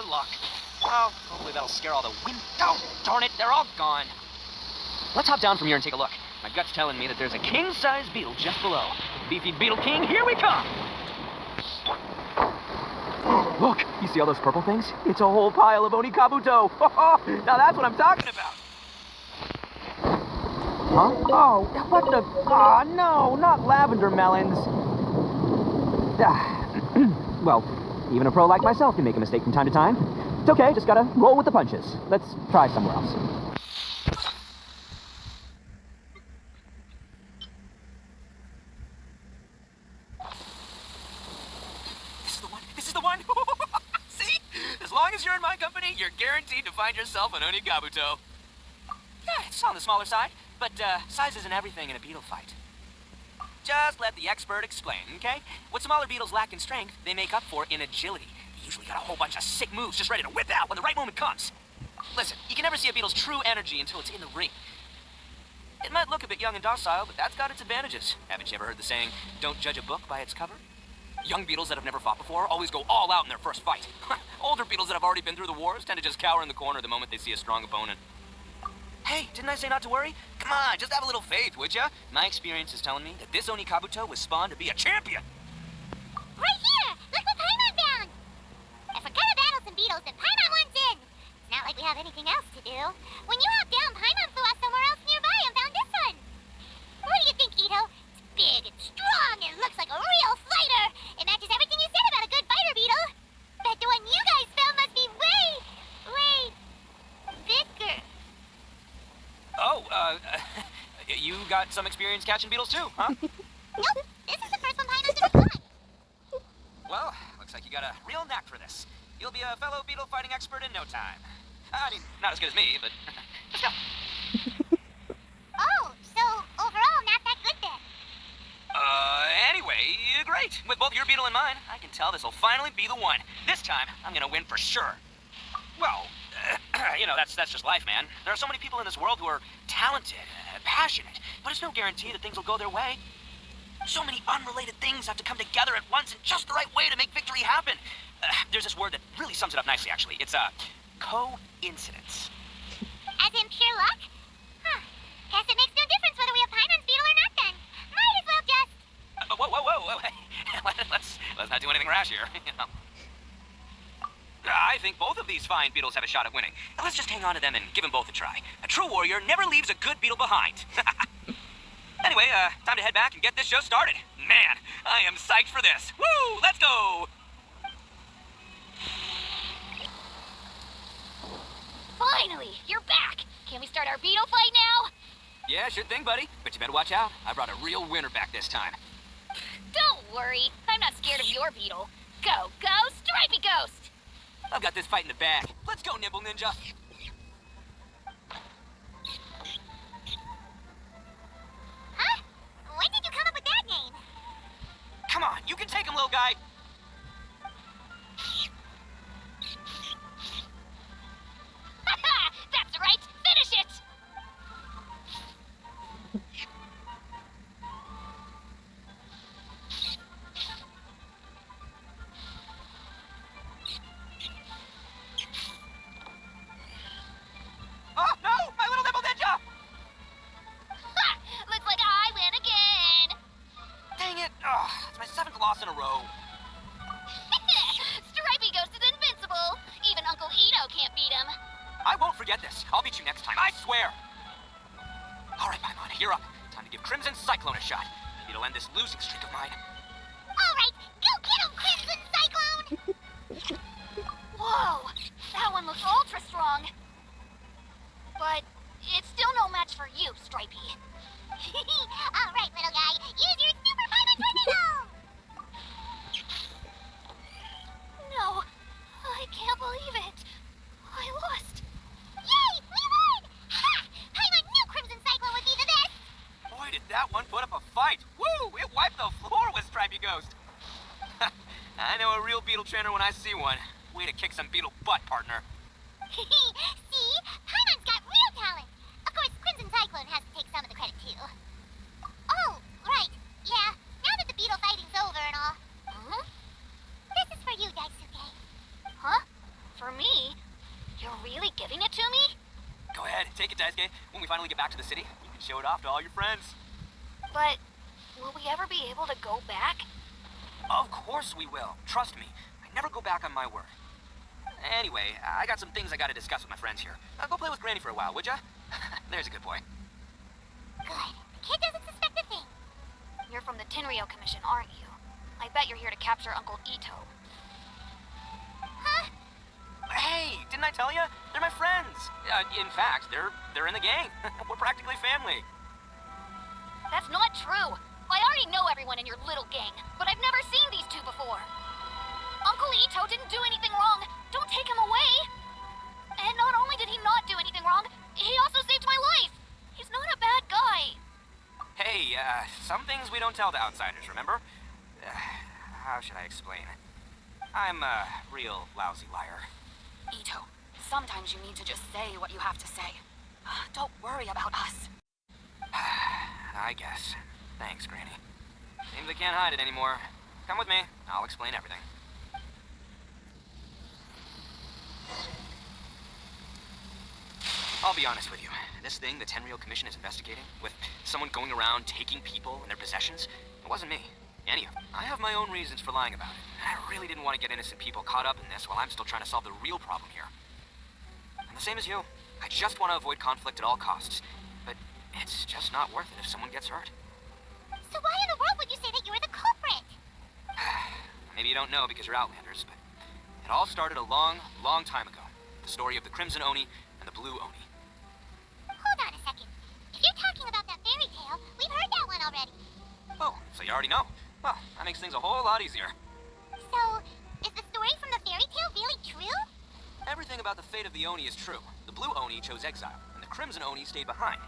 our luck. Oh, hopefully that'll scare all the wind. Oh, darn it, they're all gone. Let's hop down from here and take a look. My gut's telling me that there's a king-sized beetle just below. Beefy Beetle King, here we come! Look, you see all those purple things? It's a whole pile of Onikabuto. Now that's what I'm talking about. Huh? Oh, what the... Oh, no, not lavender melons. Well, even a pro like myself can make a mistake from time to time. It's okay, just gotta roll with the punches. Let's try somewhere else. This is the one! See? As long as you're in my company, you're guaranteed to find yourself an Onikabuto. Yeah, it's on the smaller side, but size isn't everything in a beetle fight. Just let the expert explain, okay? What smaller beetles lack in strength, they make up for in agility. They usually got a whole bunch of sick moves just ready to whip out when the right moment comes. Listen, you can never see a beetle's true energy until it's in the ring. It might look a bit young and docile, but that's got its advantages. Haven't you ever heard the saying, don't judge a book by its cover? Young beetles that have never fought before always go all out in their first fight. Older beetles that have already been through the wars tend to just cower in the corner the moment they see a strong opponent. Hey, didn't I say not to worry? Come on, just have a little faith, would ya? My experience is telling me that this Onikabuto was spawned to be a champion. Right here! Look what Paimon found! If we're gonna battle some beetles, then Paimon wants in! It's not like we have anything else to do. When you hopped down, Paimon flew off somewhere else nearby and found this one. What do you think, Ito? It's big and strong and looks like a real fighter! It matches everything you said about a good fighter beetle! Bet the one you guys found must be way bigger. Oh, you got some experience catching beetles too, huh? Nope, this is the first one Paimon's ever caught. Well, looks like you got a real knack for this. You'll be a fellow beetle fighting expert in no time. I mean, not as good as me, but let's go. Oh, so overall not that good then. Anyway, great. With both your beetle and mine, I can tell this'll finally be the one. This time, I'm gonna win for sure. Well, you know, that's just life, man. There are so many people in this world who are talented, passionate, but it's no guarantee that things will go their way. So many unrelated things have to come together at once in just the right way to make victory happen. There's this word that really sums it up nicely, actually. It's coincidence. As in pure luck? Huh. Guess it makes no difference whether we have Paimon's beetle or not then. Might as well just... Whoa. Let's not do anything rash here, you know. I think both of these fine beetles have a shot at winning. Let's just hang on to them and give them both a try. A true warrior never leaves a good beetle behind. Anyway, time to head back and get this show started. Man, I am psyched for this. Woo! Let's go! Finally, you're back. Can we start our beetle fight now? Yeah, sure thing, buddy. But you better watch out. I brought a real winner back this time. Don't worry. I'm not scared of your beetle. Go, Stripey Ghost! I've got this fight in the bag. Let's go, Nimble Ninja. Huh? When did you come up with that name? Come on, you can take him, little guy. That's right. Finish it! Oh, no! My little Nimble Ninja! Looks like I win again. Dang it. Oh, it's my 7th loss in a row. Stripey Ghost is invincible. Even Uncle Ito can't beat him. I won't forget this. I'll beat you next time, I swear. All right, Paimon, you're up. Time to give Crimson Cyclone a shot. It'll end this losing streak of mine. All right, go get him, Crimson Cyclone! Whoa, that one looks ultra strong. But it's still no match for you, Stripey. All right, little guy, use your super Paimon tornado! No, I can't believe it. I lost. Yay, we won! Ha! Paimon knew Crimson Cyclone would be the best! Boy, did that one put up a fight. Woo! It wiped the floor with Stripey Ghost. I know a real beetle trainer when I see one. Way to kick some beetle butt, partner. See? Paimon's got real talent! Of course, Crimson Cyclone has to take some of the credit, too. Oh, right. Yeah, now that the beetle fighting's over and all. Huh? This is for you, Daisuke. Huh? For me? finally get back to the city, you can show it off to all your friends. But will we ever be able to go back? Of course we will. Trust me. I never go back on my word. Anyway, I got some things I gotta discuss with my friends here. Go play with Granny for a while, would ya? There's a good boy. Good. The kid doesn't suspect a thing. You're from the Tenryo Commission, aren't you? I bet you're here to capture Uncle Ito. Huh? Hey, didn't I tell you? They're my friends. In fact, they're in the gang. We're practically family. That's not true. I already know everyone in your little gang, but I've never seen these two before. Uncle Ito didn't do anything wrong. Don't take him away. And not only did he not do anything wrong, he also saved my life. He's not a bad guy. Hey, some things we don't tell to outsiders, remember? How should I explain? I'm a real lousy liar. Ito, sometimes you need to just say what you have to say. Don't worry about us. I guess. Thanks, Granny. Seems I can't hide it anymore. Come with me. I'll explain everything. I'll be honest with you. This thing the Tenryo Commission is investigating, with someone going around taking people and their possessions, it wasn't me. Any of them. I have my own reasons for lying about it. I really didn't want to get innocent people caught up in this while I'm still trying to solve the real problem here. I'm the same as you. I just want to avoid conflict at all costs. But it's just not worth it if someone gets hurt. So why in the world would you say that you were the culprit? Maybe you don't know because you're Outlanders, but it all started a long, long time ago. The story of the Crimson Oni and the Blue Oni. Hold on a second. If you're talking about that fairy tale, we've heard that one already. Oh, so you already know. Well, that makes things a whole lot easier. So, is the story from the fairy tale really true? Everything about the fate of the Oni is true. The Blue Oni chose exile, and the Crimson Oni stayed behind.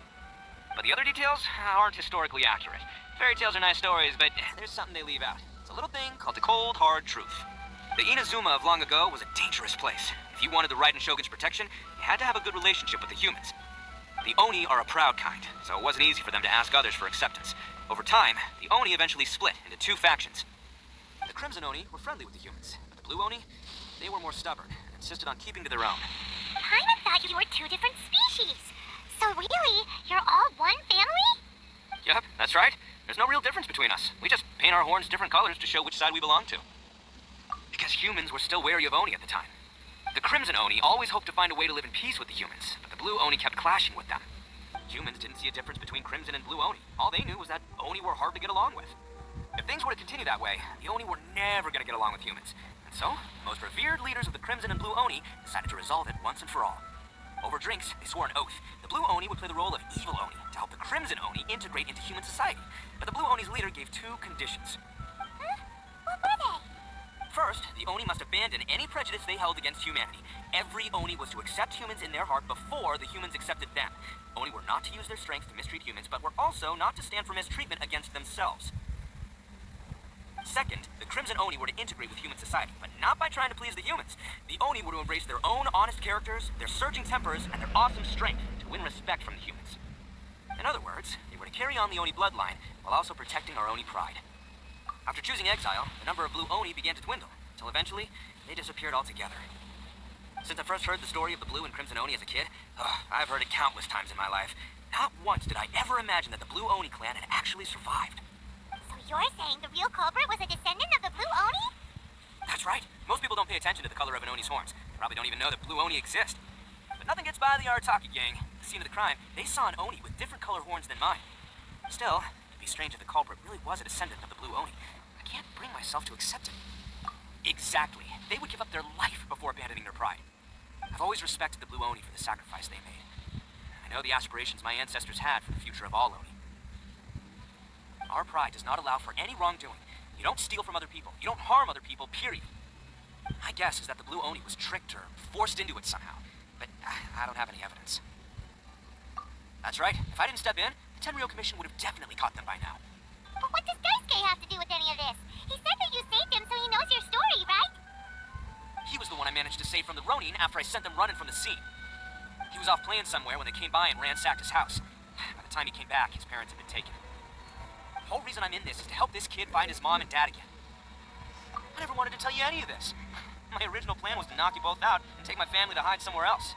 But the other details aren't historically accurate. Fairy tales are nice stories, but there's something they leave out. It's a little thing called the cold, hard truth. The Inazuma of long ago was a dangerous place. If you wanted the Raiden Shogun's protection, you had to have a good relationship with the humans. The Oni are a proud kind, so it wasn't easy for them to ask others for acceptance. Over time, the Oni eventually split into two factions. The Crimson Oni were friendly with the humans, but the Blue Oni, they were more stubborn and insisted on keeping to their own. Paimon thought you were two different species. So really, you're all one family? Yep, that's right. There's no real difference between us. We just paint our horns different colors to show which side we belong to. Because humans were still wary of Oni at the time. The Crimson Oni always hoped to find a way to live in peace with the humans, but the Blue Oni kept clashing with them. Humans didn't see a difference between Crimson and Blue Oni. All they knew was that Oni were hard to get along with. If things were to continue that way, the Oni were never going to get along with humans. And so, the most revered leaders of the Crimson and Blue Oni decided to resolve it once and for all. Over drinks, they swore an oath. The Blue Oni would play the role of evil Oni to help the Crimson Oni integrate into human society. But the Blue Oni's leader gave two conditions. Huh? What were they? First, the Oni must abandon any prejudice they held against humanity. Every Oni was to accept humans in their heart before the humans accepted them. Oni were not to use their strength to mistreat humans, but were also not to stand for mistreatment against themselves. Second, the Crimson Oni were to integrate with human society, but not by trying to please the humans. The Oni were to embrace their own honest characters, their surging tempers, and their awesome strength to win respect from the humans. In other words, they were to carry on the Oni bloodline while also protecting our Oni pride. After choosing exile, the number of Blue Oni began to dwindle, until eventually, they disappeared altogether. Since I first heard the story of the Blue and Crimson Oni as a kid, I've heard it countless times in my life. Not once did I ever imagine that the Blue Oni clan had actually survived. So you're saying the real culprit was a descendant of the Blue Oni? That's right. Most people don't pay attention to the color of an Oni's horns. They probably don't even know that Blue Oni exist. But nothing gets by the Arataki gang. At the scene of the crime, they saw an Oni with different color horns than mine. Still, it'd be strange if the culprit really was a descendant of the Blue Oni. I can't bring myself to accept it. Exactly. They would give up their life before abandoning their pride. I've always respected the Blue Oni for the sacrifice they made. I know the aspirations my ancestors had for the future of all Oni. Our pride does not allow for any wrongdoing. You don't steal from other people. You don't harm other people, period. My guess is that the Blue Oni was tricked or forced into it somehow, but I don't have any evidence. That's right. If I didn't step in, the Tenryo Commission would have definitely caught them by now. But what does Daisuke have to do with any of this? He said that you saved him so he knows your story, right? He was the one I managed to save from the Ronin after I sent them running from the scene. He was off playing somewhere when they came by and ransacked his house. By the time he came back, his parents had been taken. The whole reason I'm in this is to help this kid find his mom and dad again. I never wanted to tell you any of this. My original plan was to knock you both out and take my family to hide somewhere else.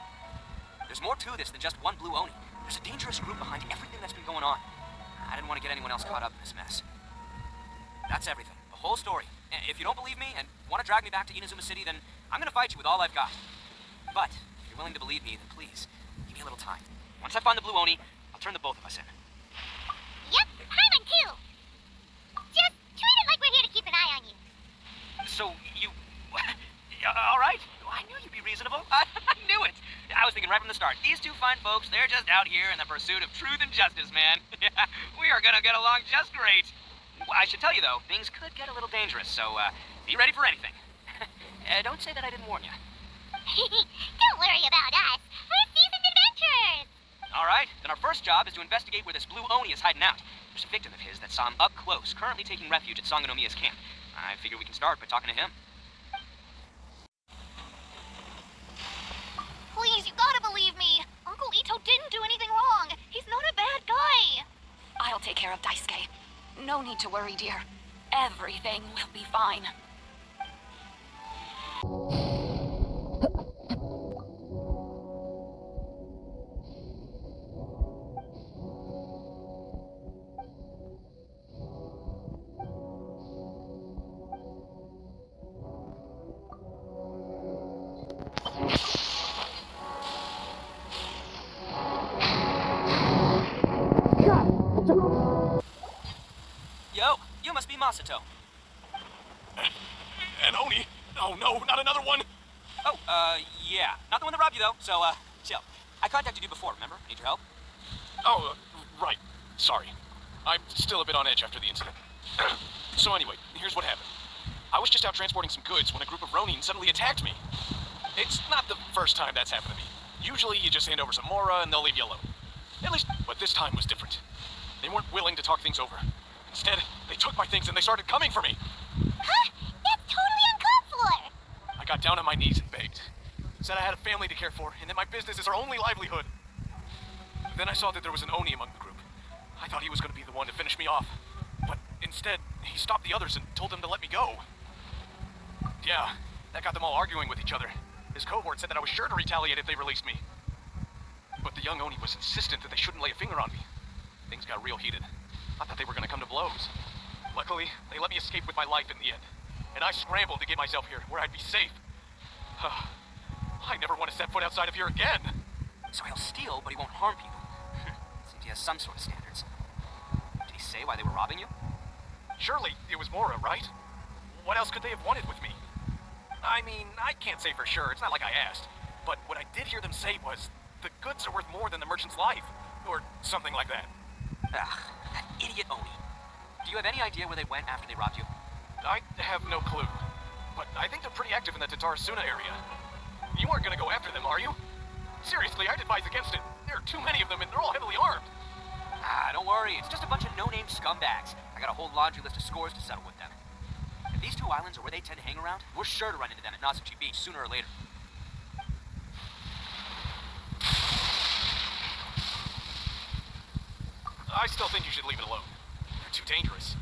There's more to this than just one Blue Oni. There's a dangerous group behind everything that's been going on. I didn't want to get anyone else caught up in this mess. That's everything. The whole story. If you don't believe me and want to drag me back to Inazuma City, then I'm gonna fight you with all I've got. But if you're willing to believe me, then please, give me a little time. Once I find the Blue Oni, I'll turn the both of us in. Yep, Paimon too. Just treat it like we're here to keep an eye on you. So, you... all right. I knew you'd be reasonable. I knew it. I was thinking right from the start. These two fine folks, they're just out here in the pursuit of truth and justice, man. We are gonna get along just great. I should tell you, though, things could get a little dangerous, so be ready for anything. Don't say that I didn't warn you. Don't worry about us. We're seasoned adventurers. All right, then our first job is to investigate where this Blue Oni is hiding out. There's a victim of his that saw him up close, currently taking refuge at Sangonomiya's camp. I figure we can start by talking to him. Please, you gotta believe me. Uncle Ito didn't do anything wrong. He's not a bad guy. I'll take care of Daisuke. No need to worry, dear. Everything will be fine. Yo, you must be Masato. An Oni? Oh no, not another one! Oh, yeah. Not the one that robbed you, though, so, chill. I contacted you before, remember? Need your help? Oh, right. Sorry. I'm still a bit on edge after the incident. So anyway, here's what happened. I was just out transporting some goods when a group of Ronin suddenly attacked me. It's not the first time that's happened to me. Usually you just hand over some Mora and they'll leave you alone. At least, but this time was different. They weren't willing to talk things over. Instead, they took my things and they started coming for me. Huh? That's totally uncalled for. I got down on my knees and begged. Said I had a family to care for and that my business is our only livelihood. Then I saw that there was an Oni among the group. I thought he was going to be the one to finish me off. But instead, he stopped the others and told them to let me go. Yeah, that got them all arguing with each other. His cohort said that I was sure to retaliate if they released me. But the young Oni was insistent that they shouldn't lay a finger on me. Things got real heated. I thought they were going to come to blows. Luckily, they let me escape with my life in the end. And I scrambled to get myself here, where I'd be safe. I never want to set foot outside of here again. So he'll steal, but he won't harm people. Seems he has some sort of standards. Did he say why they were robbing you? Surely it was Mora, right? What else could they have wanted with me? I mean, I can't say for sure. It's not like I asked. But what I did hear them say was, the goods are worth more than the merchant's life. Or something like that. Ugh, that idiot Oni. Do you have any idea where they went after they robbed you? I have no clue. But I think they're pretty active in the Tatarasuna area. You aren't gonna go after them, are you? Seriously, I'd advise against it. There are too many of them and they're all heavily armed. Don't worry. It's just a bunch of no-name scumbags. I got a whole laundry list of scores to settle with them. If these two islands are where they tend to hang around, we're sure to run into them at Nazuchi Beach sooner or later. I still think you should leave it alone. They're too dangerous.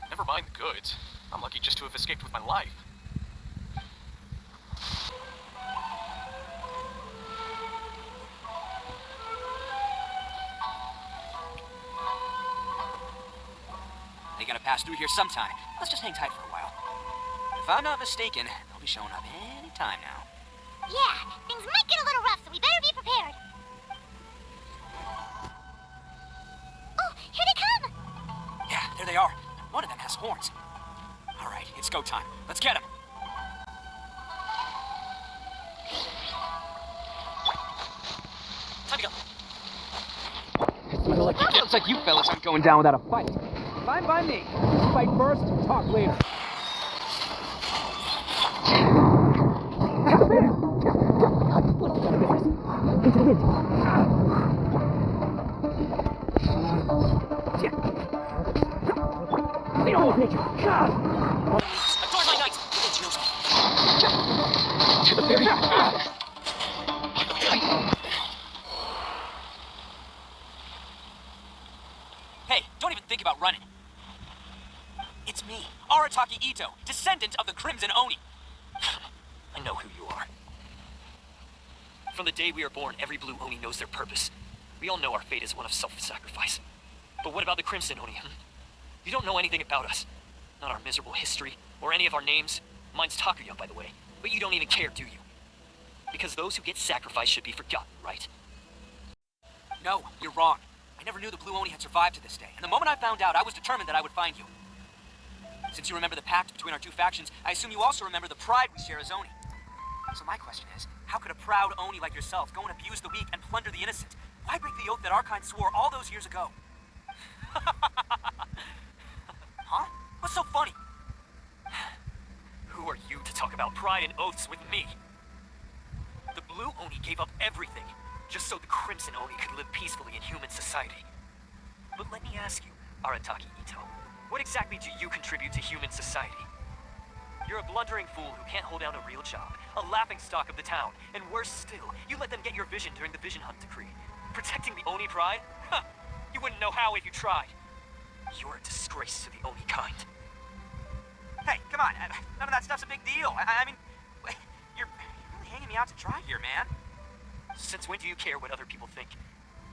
Never mind the goods. I'm lucky just to have escaped with my life. They're gonna pass through here sometime. Let's just hang tight for a while. If I'm not mistaken, they'll be showing up any time now. Yeah, things might get a little rough, so we better be prepared. Oh, here they come! Yeah, there they are. One of them has horns. All right, it's go time. Let's get them. Time to go. Looks like you fellas aren't going down without a fight. Fine by me. Fight first, talk later. Adore my knights! To the very... Hey, don't even think about running. It's me, Arataki Ito, descendant of the Crimson Oni. I know who you are. From the day we are born, every Blue Oni knows their purpose. We all know our fate is one of self-sacrifice. But what about the Crimson Oni? You don't know anything about us. Not our miserable history, or any of our names. Mine's Takuya, by the way. But you don't even care, do you? Because those who get sacrificed should be forgotten, right? No, you're wrong. I never knew the Blue Oni had survived to this day, and the moment I found out, I was determined that I would find you. Since you remember the pact between our two factions, I assume you also remember the pride we share as Oni. So my question is, how could a proud Oni like yourself go and abuse the weak and plunder the innocent? Why break the oath that our kind swore all those years ago? Huh? What's so funny? Who are you to talk about pride and oaths with me? The Blue Oni gave up everything, just so the Crimson Oni could live peacefully in human society. But let me ask you, Arataki Ito, what exactly do you contribute to human society? You're a blundering fool who can't hold down a real job, a laughingstock of the town, and worse still, you let them get your vision during the Vision Hunt decree. Protecting the Oni pride? Huh, you wouldn't know how if you tried. You're a disgrace to the Oni kind. Hey, come on. None of that stuff's a big deal. I mean, you're really hanging me out to dry here, man. Since when do you care what other people think?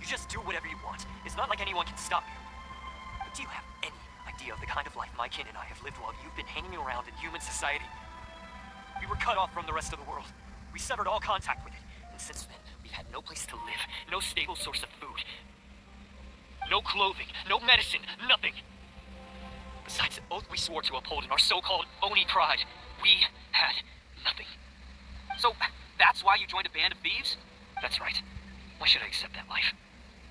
You just do whatever you want. It's not like anyone can stop you. But do you have any idea of the kind of life my kin and I have lived while you've been hanging around in human society? We were cut off from the rest of the world. We severed all contact with it. And since then, we've had no place to live, no stable source of food, no clothing, no medicine, nothing. Besides the oath we swore to uphold in our so-called Oni pride, we had nothing. So, that's why you joined a band of thieves? That's right. Why should I accept that life?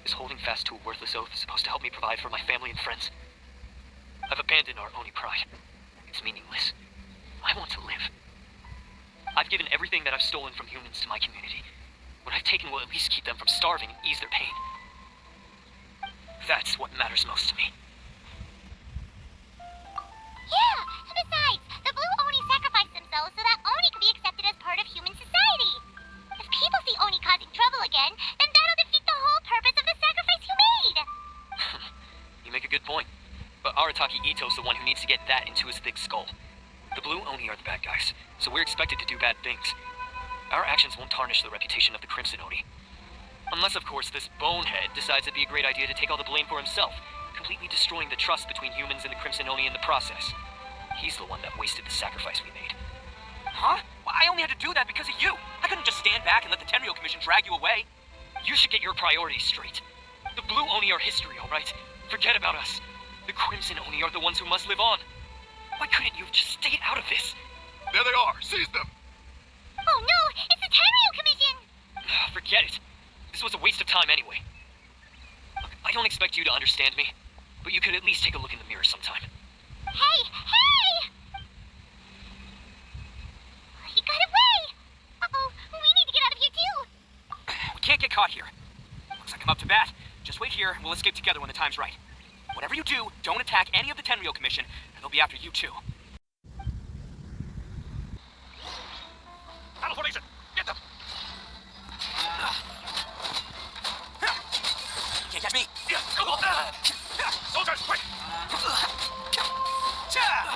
Is holding fast to a worthless oath supposed to help me provide for my family and friends? I've abandoned our Oni pride. It's meaningless. I want to live. I've given everything that I've stolen from humans to my community. What I've taken will at least keep them from starving and ease their pain. That's what matters most to me. Yeah, and besides, the Blue Oni sacrificed themselves so that Oni could be accepted as part of human society. If people see Oni causing trouble again, then that'll defeat the whole purpose of the sacrifice you made. You make a good point. But Arataki Ito's the one who needs to get that into his thick skull. The Blue Oni are the bad guys, so we're expected to do bad things. Our actions won't tarnish the reputation of the Crimson Oni. Unless, of course, this bonehead decides it'd be a great idea to take all the blame for himself, completely destroying the trust between humans and the Crimson Oni in the process. He's the one that wasted the sacrifice we made. Huh? Well, I only had to do that because of you. I couldn't just stand back and let the Tenryou Commission drag you away. You should get your priorities straight. The Blue Oni are history, all right? Forget about us. The Crimson Oni are the ones who must live on. Why couldn't you have just stayed out of this? There they are. Seize them. Oh no, it's the Tenryou Commission! Forget it. This was a waste of time anyway. Look, I don't expect you to understand me, but you could at least take a look in the mirror sometime. Hey, hey! He got away! Uh-oh, we need to get out of here too! We can't get caught here. Looks like I'm up to bat. Just wait here, and we'll escape together when the time's right. Whatever you do, don't attack any of the Tenryou Commission, and they'll be after you too. Battle formation. Get them. Can't catch me. Yeah, go on. Soldiers, quick. Cha!